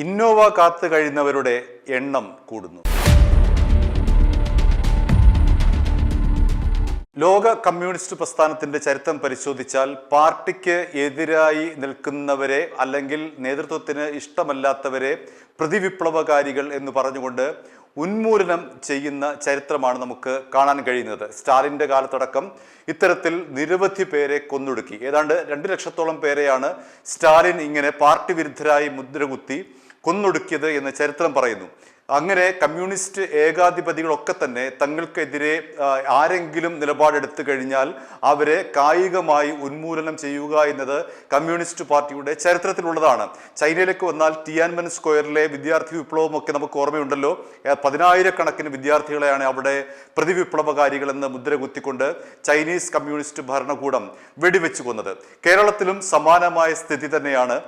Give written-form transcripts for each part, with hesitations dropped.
Innova കാത്തു കഴിയുന്നവരുടെ എണ്ണം കൂടുന്നു. ലോക കമ്മ്യൂണിസ്റ്റ് പ്രസ്ഥാനത്തിന്റെ ചരിത്രം പരിശോധിച്ചാൽ പാർട്ടിക്ക് എതിരായി നിൽക്കുന്നവരെ അല്ലെങ്കിൽ നേതൃത്വത്തിന് ഇഷ്ടമല്ലാത്തവരെ പ്രതിവിപ്ലവകാരികൾ എന്ന് പറഞ്ഞുകൊണ്ട് ഉന്മൂലനം ചെയ്യുന്ന ചരിത്രമാണ് നമുക്ക് കാണാൻ കഴിയുന്നത്. സ്റ്റാലിൻ്റെ കാലത്തടക്കം ഇത്തരത്തിൽ നിരവധി പേരെ കൊന്നൊടുക്കി. ഏതാണ്ട് 2 ലക്ഷത്തോളം പേരെയാണ് സ്റ്റാലിൻ ഇങ്ങനെ പാർട്ടി വിരുദ്ധരായി മുദ്രകുത്തി കൊന്നൊടുക്കിയത് എന്ന് ചരിത്രം പറയുന്നു. അങ്ങനെ കമ്മ്യൂണിസ്റ്റ് ഏകാധിപതികളൊക്കെ തന്നെ തങ്ങൾക്കെതിരെ ആരെങ്കിലും നിലപാടെടുത്തു കഴിഞ്ഞാൽ അവരെ കായികമായി ഉന്മൂലനം ചെയ്യുക എന്നത് കമ്മ്യൂണിസ്റ്റ് പാർട്ടിയുടെ ചരിത്രത്തിലുള്ളതാണ്. ചൈനയിലേക്ക് വന്നാൽ ടിയാൻമെൻ സ്ക്വയറിലെ വിദ്യാർത്ഥി വിപ്ലവമൊക്കെ നമുക്ക് ഓർമ്മയുണ്ടല്ലോ. 10,000-കണക്കിന് വിദ്യാർത്ഥികളെയാണ് അവിടെ പ്രതിവിപ്ലവകാരികളെന്ന് മുദ്ര കുത്തിക്കൊണ്ട് ചൈനീസ് കമ്മ്യൂണിസ്റ്റ് ഭരണകൂടം വെടിവെച്ചു കൊന്നത്. കേരളത്തിലും സമാനമായ സ്ഥിതി തന്നെയാണ്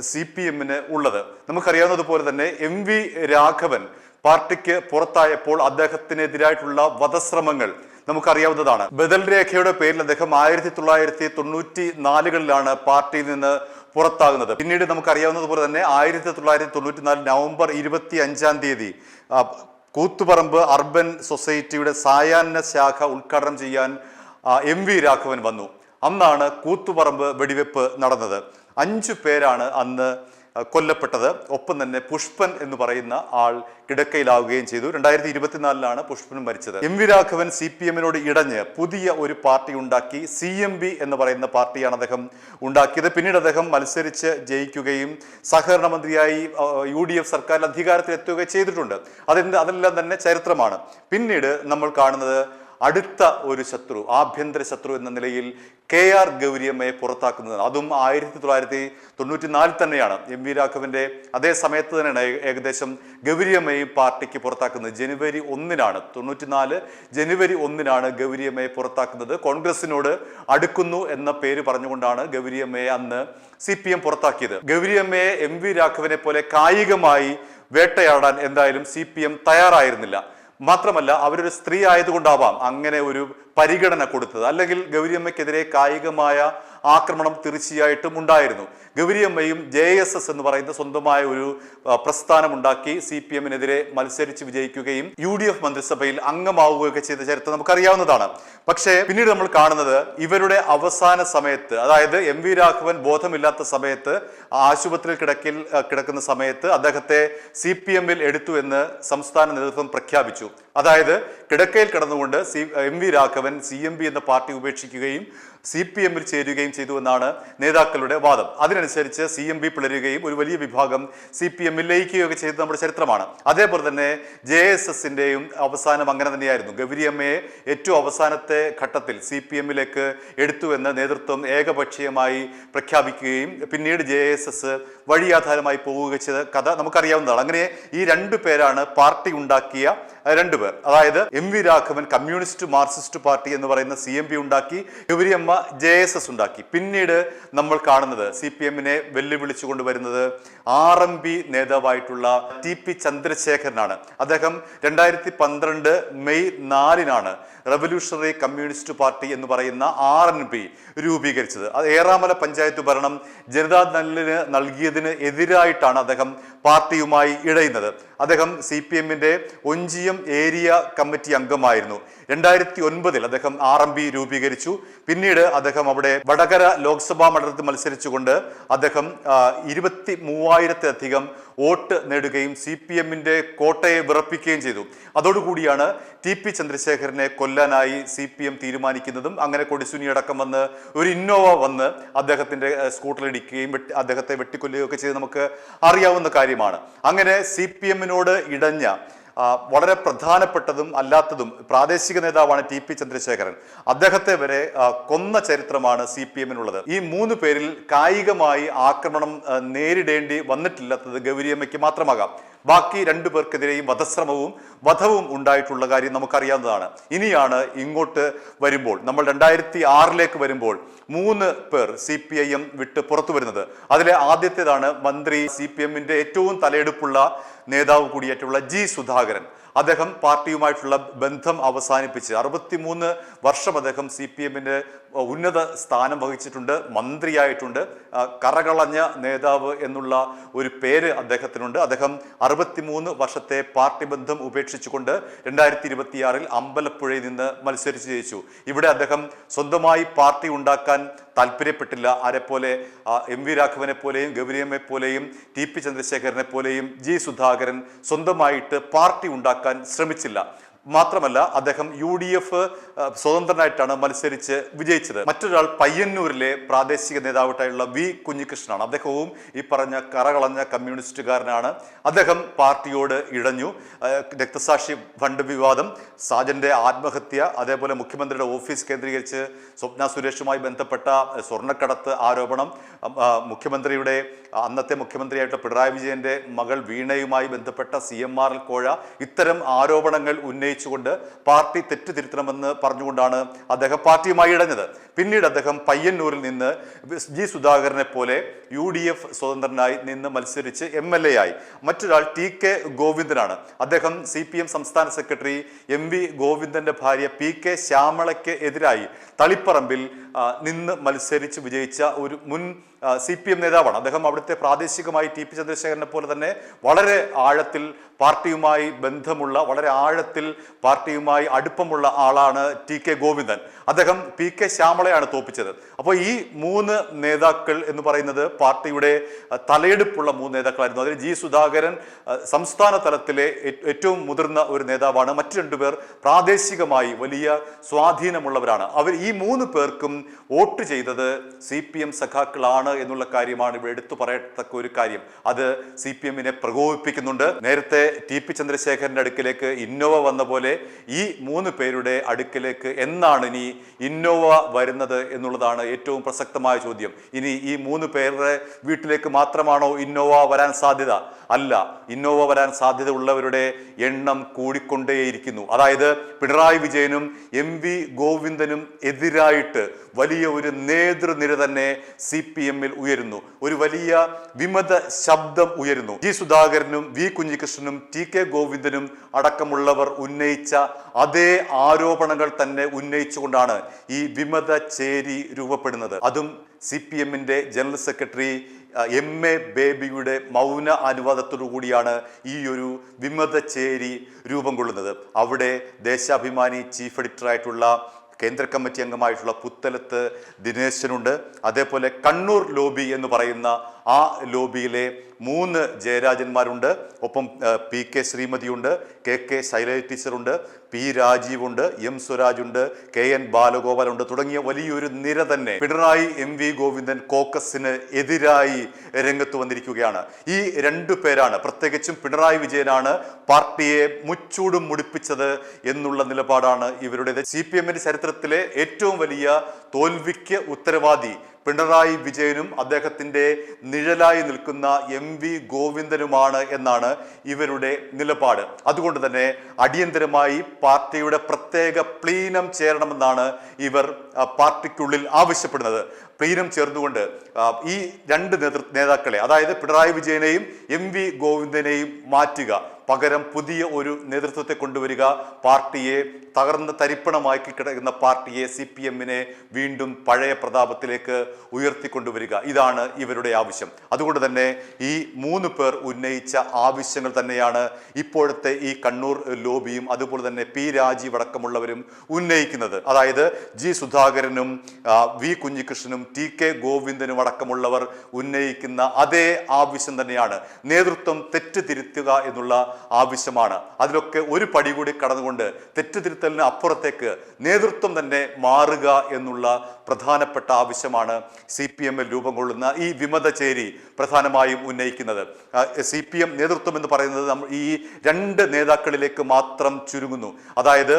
CPM-ന് ഉള്ളത്. നമുക്കറിയാവുന്നതുപോലെ തന്നെ MV രാഘവൻ പാർട്ടിക്ക് പുറത്തായപ്പോൾ അദ്ദേഹത്തിനെതിരായിട്ടുള്ള വധശ്രമങ്ങൾ നമുക്കറിയാവുന്നതാണ്. ബദൽ രേഖയുടെ പേരിൽ അദ്ദേഹം 1994-കളിലാണ് പാർട്ടിയിൽ നിന്ന് പുറത്താകുന്നത്. പിന്നീട് നമുക്കറിയാവുന്നതുപോലെ തന്നെ 1994 നവംബർ 25 കൂത്തുപറമ്പ് അർബൻ സൊസൈറ്റിയുടെ സായാഹ്ന ശാഖ ഉദ്ഘാടനം ചെയ്യാൻ MV രാഘവൻ വന്നു. അന്നാണ് കൂത്തുപറമ്പ് വെടിവെപ്പ് നടന്നത്. 5 പേരാണ് അന്ന് കൊല്ലപ്പെട്ടത്. ഒപ്പം തന്നെ പുഷ്പൻ എന്ന് പറയുന്ന ആൾ കിടക്കയിലാവുകയും ചെയ്തു. 2024 പുഷ്പൻ മരിച്ചത്. MV രാഘവൻ CPM-നോട് ഇടഞ്ഞ് പുതിയ ഒരു പാർട്ടി ഉണ്ടാക്കി. CMB എന്ന് പറയുന്ന പാർട്ടിയാണ് അദ്ദേഹം ഉണ്ടാക്കിയത്. പിന്നീട് അദ്ദേഹം മത്സരിച്ച് ജയിക്കുകയും സഹകരണ മന്ത്രിയായി UDF സർക്കാരിൽ അധികാരത്തിലെത്തുകയും ചെയ്തിട്ടുണ്ട്. അതെല്ലാം തന്നെ ചരിത്രമാണ്. പിന്നീട് നമ്മൾ കാണുന്നത് അടുത്ത ഒരു ശത്രു, ആഭ്യന്തര ശത്രു എന്ന നിലയിൽ KR ഗൗരിയമ്മയെ പുറത്താക്കുന്നത്. അതും 1994 തന്നെയാണ്. MV രാഘവന്റെ അതേ സമയത്ത് തന്നെയാണ് ഏകദേശം ഗൗരിയമ്മയും പാർട്ടിക്ക് പുറത്താക്കുന്നത്. ജനുവരി 1-നാണ് 94 ജനുവരി 1-നാണ് ഗൗരിയമ്മയെ പുറത്താക്കുന്നത്. കോൺഗ്രസിനോട് അടുക്കുന്നു എന്ന പേര് പറഞ്ഞുകൊണ്ടാണ് ഗൗരിയമ്മയെ അന്ന് CPM പുറത്താക്കിയത്. ഗൗരിയമ്മയെ MV രാഘവനെ പോലെ കായികമായി വേട്ടയാടാൻ എന്തായാലും CPM തയ്യാറായിരുന്നില്ല. മാത്രമല്ല അവരൊരു സ്ത്രീ ആയതുകൊണ്ടാവാം അങ്ങനെ ഒരു പരിഗണന കൊടുത്തത്. അല്ലെങ്കിൽ ഗൗരിയമ്മയ്ക്കെതിരെ കായികമായ ആക്രമണം തീർച്ചയായിട്ടും ഉണ്ടായിരുന്നു. ഗൗരിയമ്മയും JSS എന്ന് പറയുന്ന സ്വന്തമായ ഒരു പ്രസ്ഥാനമുണ്ടാക്കി CPM-നെതിരെ മത്സരിച്ച് വിജയിക്കുകയും UDF മന്ത്രിസഭയിൽ അംഗമാവുകയൊക്കെ ചെയ്ത ചരിത്രം നമുക്കറിയാവുന്നതാണ്. പക്ഷേ പിന്നീട് നമ്മൾ കാണുന്നത് ഇവരുടെ അവസാന സമയത്ത്, അതായത് MV രാഘവൻ ബോധമില്ലാത്ത സമയത്ത് ആശുപത്രിയിൽ കിടക്കുന്ന സമയത്ത് അദ്ദേഹത്തെ CPM-ൽ എടുത്തു എന്ന് സംസ്ഥാന നേതൃത്വം പ്രഖ്യാപിച്ചു. അതായത് കിടക്കയിൽ കിടന്നുകൊണ്ട് MV രാഘവൻ CMB എന്ന പാർട്ടി ഉപേക്ഷിക്കുകയും CPM-ൽ ചേരുകയും ചെയ്തു എന്നാണ് നേതാക്കളുടെ വാദം. അതിനനുസരിച്ച് CMB പിളരുകയും ഒരു വലിയ വിഭാഗം CPM-ൽ ലയിക്കുകയൊക്കെ ചെയ്തത് നമ്മുടെ ചരിത്രമാണ്. അതേപോലെ തന്നെ JSS-ന്റെയും അവസാനം അങ്ങനെ തന്നെയായിരുന്നു. ഗൗരിയമ്മയെ ഏറ്റവും അവസാനത്തെ ഘട്ടത്തിൽ CPM-ലേക്ക് എടുത്തുവെന്ന് നേതൃത്വം ഏകപക്ഷീയമായി പ്രഖ്യാപിക്കുകയും പിന്നീട് JSS വഴിയാധാരമായി പോവുക ചെയ്ത കഥ നമുക്കറിയാവുന്നതാണ്. അങ്ങനെ ഈ 2 പേരാണ് പാർട്ടി ഉണ്ടാക്കിയ 2 പേർ. അതായത് MV Raghavan communist Marxist party എന്ന് പറയുന്ന CMB ഉണ്ടാക്കി, ഗൗരിയമ്മ JSS ഉണ്ടാക്കി. പിന്നീട് നമ്മൾ കാണുന്നത് CPM-നെ വെല്ലുവിളിച്ചു കൊണ്ടുവരുന്നത് RMP നേതാവായിട്ടുള്ള TP ചന്ദ്രശേഖരനാണ്. അദ്ദേഹം 2012 മെയ് 4-നാണ് റവല്യൂഷണറി കമ്മ്യൂണിസ്റ്റ് പാർട്ടി എന്ന് പറയുന്ന RNP രൂപീകരിച്ചത്. അത് ഏറാമല പഞ്ചായത്ത് ഭരണം ജനതാദളിന് നൽകിയതിന് എതിരായിട്ടാണ് അദ്ദേഹം പാർട്ടിയുമായി ഇടയുന്നത്. അദ്ദേഹം CPM-ന്റെ ഒഞ്ചിയം ഏരിയ കമ്മിറ്റി അംഗമായിരുന്നു. 2009 അദ്ദേഹം RMP രൂപീകരിച്ചു. പിന്നീട് അദ്ദേഹം അവിടെ വടകര ലോക്സഭാ മണ്ഡലത്തിൽ മത്സരിച്ചുകൊണ്ട് അദ്ദേഹം 23,000-ലധികം വോട്ട് നേടുകയും CPM-ന്റെ കോട്ടയെ വിറപ്പിക്കുകയും ചെയ്തു. അതോടുകൂടിയാണ് TP ചന്ദ്രശേഖരനെ കൊല്ലാനായി CPM തീരുമാനിക്കുന്നതും. അങ്ങനെ കൊടിസുനി അടക്കം വന്ന് ഒരു ഇന്നോവ വന്ന് അദ്ദേഹത്തിന്റെ സ്കൂട്ടറിലിടിക്കുകയും അദ്ദേഹത്തെ വെട്ടിക്കൊല്ലുകയൊക്കെ ചെയ്ത് നമുക്ക് അറിയാവുന്ന കാര്യമാണ്. അങ്ങനെ CPM-നോട് ഇടഞ്ഞ വളരെ പ്രധാനപ്പെട്ടതും അല്ലാത്തതും പ്രാദേശിക നേതാവാണ് TP ചന്ദ്രശേഖരൻ. അദ്ദേഹത്തെ വരെ കൊന്ന ചരിത്രമാണ് CPM-നുള്ളത്. ഈ 3 പേരിൽ കായികമായി ആക്രമണം നേരിടേണ്ടി വന്നിട്ടില്ലാത്തത് ഗൗരിയമ്മയ്ക്ക് മാത്രമാകാം. ബാക്കി 2 പേർക്കെതിരെയും വധവും ഉണ്ടായിട്ടുള്ള കാര്യം നമുക്കറിയാവുന്നതാണ്. ഇനിയാണ് ഇങ്ങോട്ട് വരുമ്പോൾ, നമ്മൾ 2006-ലേക്ക് വരുമ്പോൾ 3 പേർ CPIM വിട്ട് പുറത്തു വരുന്നത്. അതിലെ ആദ്യത്തേതാണ് മന്ത്രി, CPM-ന്റെ ഏറ്റവും തലയെടുപ്പുള്ള നേതാവ് കൂടിയായിട്ടുള്ള G സുധാകരൻ. അദ്ദേഹം പാർട്ടിയുമായിട്ടുള്ള ബന്ധം അവസാനിപ്പിച്ച് 63 വർഷം അദ്ദേഹം CPM-ന്റെ ഉന്നത സ്ഥാനം വഹിച്ചിട്ടുണ്ട്, മന്ത്രിയായിട്ടുണ്ട്. കറകളഞ്ഞ നേതാവ് എന്നുള്ള ഒരു പേര് അദ്ദേഹത്തിനുണ്ട്. അദ്ദേഹം 63 വർഷത്തെ പാർട്ടി ബന്ധം ഉപേക്ഷിച്ചുകൊണ്ട് 2026 അമ്പലപ്പുഴയിൽ നിന്ന് മത്സരിച്ച് ജയിച്ചു. ഇവിടെ അദ്ദേഹം സ്വന്തമായി പാർട്ടി ഉണ്ടാക്കാൻ താല്പര്യപ്പെട്ടില്ല. ആരെപ്പോലെ MV രാഘവനെ പോലെയും ഗൗരിയമ്മയെ പോലെയും TP ചന്ദ്രശേഖരനെ പോലെയും G സുധാകരൻ സ്വന്തമായിട്ട് പാർട്ടി ഉണ്ടാക്കാൻ ശ്രമിച്ചില്ല. മാത്രമല്ല അദ്ദേഹം UDF സ്വതന്ത്രനായിട്ടാണ് മത്സരിച്ച് വിജയിച്ചത്. മറ്റൊരാൾ പയ്യന്നൂരിലെ പ്രാദേശിക നേതാവായിട്ടുള്ള V കുഞ്ഞികൃഷ്ണനാണ്. അദ്ദേഹവും ഈ പറഞ്ഞ കറകളഞ്ഞ കമ്മ്യൂണിസ്റ്റുകാരനാണ്. അദ്ദേഹം പാർട്ടിയോട് ഇഴഞ്ഞു. രക്തസാക്ഷി ഫണ്ട് വിവാദം, സാജന്റെ ആത്മഹത്യ, അതേപോലെ മുഖ്യമന്ത്രിയുടെ ഓഫീസ് കേന്ദ്രീകരിച്ച് സ്വപ്ന സുരേഷുമായി ബന്ധപ്പെട്ട സ്വർണ്ണക്കടത്ത് ആരോപണം, മുഖ്യമന്ത്രിയുടെ അന്നത്തെ മുഖ്യമന്ത്രിയായിട്ടുള്ള പിണറായി വിജയന്റെ മകൾ വീണയുമായി ബന്ധപ്പെട്ട CMRL കോഴ, ഇത്തരം ആരോപണങ്ങൾ ഉന്നയിച്ചുകൊണ്ട് പാർട്ടി തെറ്റുതിരുത്തണമെന്ന് പറഞ്ഞുകൊണ്ടാണ് അദ്ദേഹം പാർട്ടിയുമായി ഇടഞ്ഞത്. പിന്നീട് അദ്ദേഹം പയ്യന്നൂരിൽ നിന്ന് G സുധാകരനെ പോലെ UDF സ്വതന്ത്രനായി നിന്ന് മത്സരിച്ച് MLA ആയി. മറ്റൊരാൾ TK ഗോവിന്ദനാണ്. അദ്ദേഹം CPM സംസ്ഥാന സെക്രട്ടറി MV ഗോവിന്ദന്റെ ഭാര്യ PK ശ്യാമളയ്ക്ക് എതിരായി തളിപ്പറമ്പിൽ നിന്ന് മത്സരിച്ച് വിജയിച്ച ഒരു മുൻ CPM നേതാവാണ്. അദ്ദേഹം അവിടുത്തെ പ്രാദേശികമായി TP ചന്ദ്രശേഖരനെ പോലെ തന്നെ വളരെ ആഴത്തിൽ പാർട്ടിയുമായി ബന്ധമുള്ള, വളരെ ആഴത്തിൽ പാർട്ടിയുമായി അടുപ്പമുള്ള ആളാണ് TK ഗോവിന്ദൻ. അദ്ദേഹം PK ശ്യാമളയാണ് തോപ്പിച്ചത്. അപ്പോൾ ഈ 3 നേതാക്കൾ എന്ന് പറയുന്നത് പാർട്ടിയുടെ തലയെടുപ്പുള്ള 3 നേതാക്കളായിരുന്നു. അതിൽ G സുധാകരൻ സംസ്ഥാന തലത്തിലെ ഏറ്റവും മുതിർന്ന ഒരു നേതാവാണ്. മറ്റു 2 പേർ പ്രാദേശികമായി വലിയ സ്വാധീനമുള്ളവരാണ്. അവർ ഈ 3 പേർക്കും വോട്ട് ചെയ്തത് CPM സഖാക്കളാണ് എന്നുള്ള കാര്യമാണ് ഇവിടെ എടുത്തു പറയത്തക്ക ഒരു കാര്യം. അത് CPM-നെ പ്രകോപിപ്പിക്കുന്നുണ്ട്. നേരത്തെ TP ചന്ദ്രശേഖരന്റെ അടുക്കിലേക്ക് ഇന്നോവ വന്ന പോലെ ഈ 3 പേരുടെ അടുക്കിലേക്ക് എന്നാണ് ഇനി ഇന്നോവ വരുന്നത് എന്നുള്ളതാണ് ഏറ്റവും പ്രസക്തമായ ചോദ്യം. ഇനി ഈ 3 പേരുടെ വീട്ടിലേക്ക് മാത്രമാണോ ഇന്നോവ വരാൻ സാധ്യത? അല്ല, ഇന്നോവ വരാൻ സാധ്യത ഉള്ളവരുടെ എണ്ണം കൂടിക്കൊണ്ടേയിരിക്കുന്നു. അതായത് പിണറായി വിജയനും MV ഗോവിന്ദനും എതിരായിട്ട് വലിയ ഒരു നേതൃനിര തന്നെ CPM-ൽ ഉയരുന്നു. ഒരു വലിയ വിമത ശബ്ദം ഉയരുന്നു. G സുധാകരനും V കുഞ്ഞികൃഷ്ണനും TK ഗോവിന്ദനും അടക്കമുള്ളവർ ഉന്നയിച്ച അതേ ആരോപണങ്ങൾ തന്നെ ഉന്നയിച്ചുകൊണ്ടാണ് ഈ വിമത ചേരി രൂപപ്പെടുന്നത്. അതും CPM-ന്റെ ജനറൽ സെക്രട്ടറി MA ബേബിയുടെ മൗന അനുവാദത്തോടു കൂടിയാണ് ഈ ഒരു വിമത ചേരി രൂപം കൊള്ളുന്നത്. അവിടെ ദേശാഭിമാനി ചീഫ് എഡിറ്ററായിട്ടുള്ള കേന്ദ്ര കമ്മിറ്റി അംഗമായിട്ടുള്ള പുത്തലത്ത് ദിനേശനുണ്ട്. അതേപോലെ കണ്ണൂർ ലോബി എന്ന് പറയുന്ന ആ ലോബിയിലെ 3 ജയരാജന്മാരുണ്ട്. ഒപ്പം PK ശ്രീമതിയുണ്ട്, KK Shailaja ടീച്ചറുണ്ട്, P രാജീവുണ്ട്, M സ്വരാജുണ്ട്, KN ബാലഗോപാലുണ്ട് തുടങ്ങിയ വലിയൊരു നിര തന്നെ പിണറായി MV ഗോവിന്ദൻ കോക്കസിന് എതിരായി രംഗത്ത് വന്നിരിക്കുകയാണ്. ഈ 2 പേരാണ്, പ്രത്യേകിച്ചും പിണറായി വിജയനാണ് പാർട്ടിയെ മുച്ചൂടും മുടിപ്പിച്ചത് എന്നുള്ള നിലപാടാണ് ഇവരുടേത്. CPM-ന്റെ ചരിത്രത്തിലെ ഏറ്റവും വലിയ തോൽവിക്ക് ഉത്തരവാദി പിണറായി വിജയനും അദ്ദേഹത്തിന്റെ നിഴലായി നിൽക്കുന്ന MV ഗോവിന്ദനുമാണ് എന്നാണ് ഇവരുടെ നിലപാട്. അതുകൊണ്ട് തന്നെ അടിയന്തരമായി പാർട്ടിയുടെ പ്രത്യേക പ്ലീനം ചേരണമെന്നാണ് ഇവർ പാർട്ടിക്കുള്ളിൽ ആവശ്യപ്പെടുന്നത്. പ്ലീനം ചേർന്നുകൊണ്ട് ഈ 2 നേതാക്കളെ, അതായത് പിണറായി വിജയനെയും MV ഗോവിന്ദനെയും മാറ്റുക, പകരം പുതിയ ഒരു നേതൃത്വത്തെ കൊണ്ടുവരിക, പാർട്ടിയെ തകർന്ന് തരിപ്പണമാക്കി കിടക്കുന്ന പാർട്ടിയെ CPM-നെ വീണ്ടും പഴയ പ്രതാപത്തിലേക്ക് ഉയർത്തിക്കൊണ്ടുവരിക, ഇതാണ് ഇവരുടെ ആവശ്യം. അതുകൊണ്ട് തന്നെ ഈ 3 പേർ ഉന്നയിച്ച ആവശ്യങ്ങൾ തന്നെയാണ് ഇപ്പോഴത്തെ ഈ കണ്ണൂർ ലോബിയും അതുപോലെ തന്നെ P രാജീവ് അടക്കമുള്ളവരും ഉന്നയിക്കുന്നത്. അതായത് G സുധാകരനും V കുഞ്ഞികൃഷ്ണനും TK ഗോവിന്ദനും അടക്കമുള്ളവർ ഉന്നയിക്കുന്ന അതേ ആവശ്യം തന്നെയാണ്. നേതൃത്വം തെറ്റ് തിരുത്തുക എന്നുള്ള ആവശ്യമാണ്. അതിലൊക്കെ ഒരു പടി കൂടി കടന്നുകൊണ്ട് തെറ്റുതിരുത്തലിന് അപ്പുറത്തേക്ക് നേതൃത്വം തന്നെ മാറുക എന്നുള്ള പ്രധാനപ്പെട്ട ആവശ്യമാണ് CPM-ൽ രൂപം കൊള്ളുന്ന ഈ വിമത ചേരി പ്രധാനമായും ഉന്നയിക്കുന്നത്. CPM നേതൃത്വം എന്ന് പറയുന്നത് ഈ 2 നേതാക്കളിലേക്ക് മാത്രം ചുരുങ്ങുന്നു. അതായത്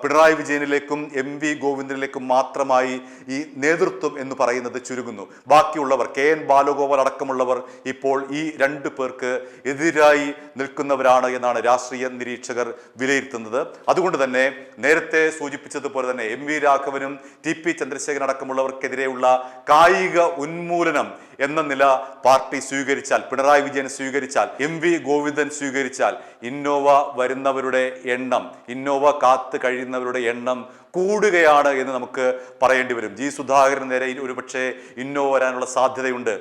പിണറായി വിജയനിലേക്കും MV ഗോവിന്ദനിലേക്കും മാത്രമായി ഈ നേതൃത്വം എന്ന് പറയുന്നത് ചുരുങ്ങുന്നു. ബാക്കിയുള്ളവർ KN ബാലഗോപാൽ അടക്കമുള്ളവർ ഇപ്പോൾ ഈ 2 പേർക്ക് എതിരായി നിൽക്കുന്നവരാണ് എന്നാണ് രാഷ്ട്രീയ നിരീക്ഷകർ വിലയിരുത്തുന്നത്. അതുകൊണ്ട് തന്നെ നേരത്തെ സൂചിപ്പിച്ചതുപോലെ തന്നെ MV രാഘവനും TP ചന്ദ്രശേഖരൻ അടക്കമുള്ളവർക്കെതിരെയുള്ള കായിക ഉന്മൂലനം എന്ന നില പാർട്ടി സ്വീകരിച്ചാൽ, പിണറായി വിജയൻ സ്വീകരിച്ചാൽ, MV ഗോവിന്ദൻ സ്വീകരിച്ചാൽ ഇന്നോവ വരുന്നവരുടെ എണ്ണം, ഇന്നോവ കാത്ത് കഴിയുന്നവരുടെ എണ്ണം കൂടുകയാണ് എന്ന് നമുക്ക് പറയേണ്ടി വരും. ജി സുധാകരന് നേരെ ഒരുപക്ഷെ ഇന്നോവ വരാനുള്ള സാധ്യതയുണ്ട്.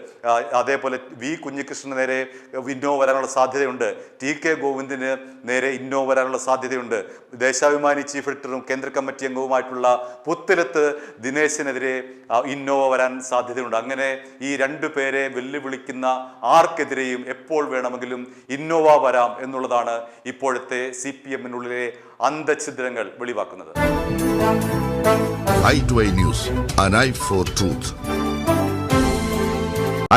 അതേപോലെ V കുഞ്ഞികൃഷ്ണന് നേരെ ഇന്നോവ വരാനുള്ള സാധ്യതയുണ്ട്. TK ഗോവിന്ദന് നേരെ ഇന്നോവ വരാനുള്ള സാധ്യതയുണ്ട്. ദേശാഭിമാനി ചീഫ് എഡിറ്ററും കേന്ദ്ര കമ്മിറ്റി അംഗവുമായിട്ടുള്ള പുത്തലത്ത് ദിനേശിനെതിരെ ഇന്നോവ വരാൻ സാധ്യതയുണ്ട്. അങ്ങനെ ഈ രണ്ടു പേരെ വെല്ലുവിളിക്കുന്ന ആർക്കെതിരെയും എപ്പോൾ വേണമെങ്കിലും ഇന്നോവ വരാം എന്നുള്ളതാണ് ഇപ്പോഴത്തെ CPM-നുള്ളിലെ അന്തഛിദ്രങ്ങൾ വെളിവാക്കുന്നത്. i2i News, an eye for truth.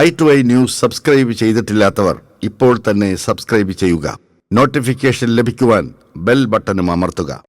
i2i News subscribe ചെയ്തിട്ടില്ലാത്തവർ ഇപ്പോൾ തന്നെ സബ്സ്ക്രൈബ് ചെയ്യുക. നോട്ടിഫിക്കേഷൻ ലഭിക്കുവാൻ ബെൽ ബട്ടണും അമർത്തുക.